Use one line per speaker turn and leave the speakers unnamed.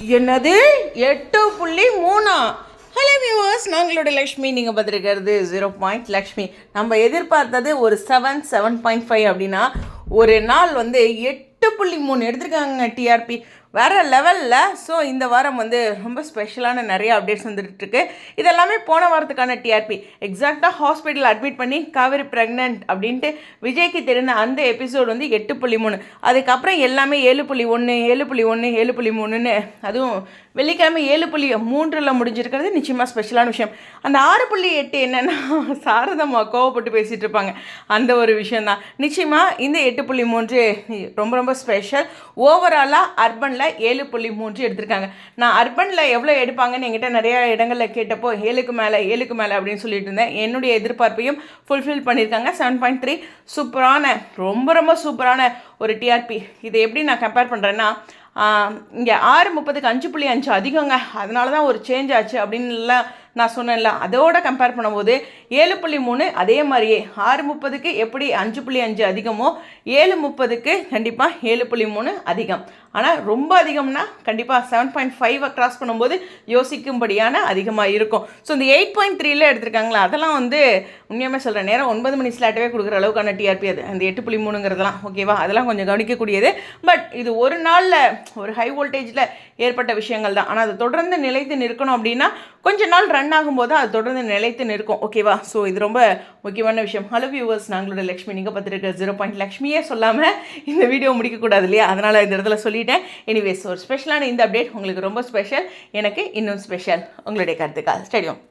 என்னது 8.3? Hello viewers, நாங்களோட லக்ஷ்மி. நீங்கள் பார்த்துருக்கிறது 0 லக்ஷ்மி. நம்ம எதிர்பார்த்தது ஒரு 7.5 அப்படின்னா ஒரு நாள் வந்து 8.3 எடுத்திருக்காங்க டிஆர்பி. வேறு லெவலில். ஸோ இந்த வாரம் வந்து ரொம்ப ஸ்பெஷலான நிறைய அப்டேட்ஸ் வந்துட்டுருக்கு. இதெல்லாமே போன வாரத்துக்கான டிஆர்பி. எக்ஸாக்டாக ஹாஸ்பிட்டல் அட்மிட் பண்ணி காவேரி ப்ரெக்னென்ட் அப்படின்ட்டு விஜய்க்கு தெரிந்த அந்த எபிசோடு வந்து 8.3. அதுக்கப்புறம் எல்லாமே 7.1 7.1 7.3ன்னு, அதுவும் வெள்ளிக்கிழமை 7.3 முடிஞ்சிருக்கிறது நிச்சயமாக ஸ்பெஷலான விஷயம். அந்த 6.8 என்னென்னா சாரதம்மா கோவப்பட்டு பேசிகிட்டு இருப்பாங்க, அந்த ஒரு விஷயந்தான். நிச்சயமாக இந்த 8.3 ரொம்ப ரொம்ப ஸ்பெஷல். ஓவராலாக அர்பனில் 7.3 எடுத்திருக்காங்க. நான் அர்பனில் எவ்வளோ எடுப்பாங்கன்னு என்கிட்ட நிறையா இடங்களில் கேட்டப்போ 7க்கு மேலே அப்படின்னு சொல்லிட்டு இருந்தேன். என்னுடைய எதிர்பார்ப்பையும் ஃபுல்ஃபில் பண்ணியிருக்காங்க. 7.3 சூப்பரான, ரொம்ப ரொம்ப சூப்பரான ஒரு டிஆர்பி. இதை எப்படி நான் கம்பேர் பண்ணுறேன்னா, இங்கே 6:30க்கு 5.5 அதிகங்க, அதனால தான் ஒரு சேஞ்ச் ஆச்சு அப்படின்லாம் நான் சொன்னேன்ல. அதோட கம்பேர் பண்ணும்போது 7.3 அதே மாதிரியே 6:30க்கு எப்படி 5.5 அதிகமோ 7:30க்கு கண்டிப்பாக 7.3 அதிகம். ஆனால் ரொம்ப அதிகம்னா கண்டிப்பாக 7.5 க்ராஸ் பண்ணும்போது யோசிக்கும்படியான அதிகமாக இருக்கும். ஸோ இந்த 8.3ல எடுத்திருக்காங்களா, அதெல்லாம் வந்து உண்மையுமே சொல்கிறேன், நேரம் 9 மணி ஸ்லாட்டவே கொடுக்குற அளவுக்கான டிஆர்பி அது. அந்த 8.3ங்கிறதுலாம் ஓகேவா, அதெல்லாம் கொஞ்சம் கவனிக்கக்கூடியது. பட் இது ஒரு நாளில் ஒரு ஹை வோல்டேஜில் ஏற்பட்ட விஷயங்கள் தான். ஆனால் அது தொடர்ந்து நிலைத்து நிற்கணும் அப்படின்னா கொஞ்ச நாள் ரன் ஆகும்போது அது தொடர்ந்து நிலைத்து நிற்கும். ஓகேவா, ஸோ இது ரொம்ப முக்கியமான விஷயம். ஹலோ வியூவர்ஸ், நாங்களோட லக்ஷ்மி. நீங்கள் பார்த்துருக்க 0 லக்ஷ்மியே சொல்லாமல் இந்த வீடியோ முடிக்கக்கூடாது இல்லையா, அதனால் இந்த இடத்துல சொல்லிட்டேன். எனிவேஸ், ஒரு ஸ்பெஷலான இந்த அப்டேட் உங்களுக்கு ரொம்ப ஸ்பெஷல், எனக்கு இன்னும் ஸ்பெஷல். உங்களுடைய கருத்துக்கள் ஸ்டேடியம்.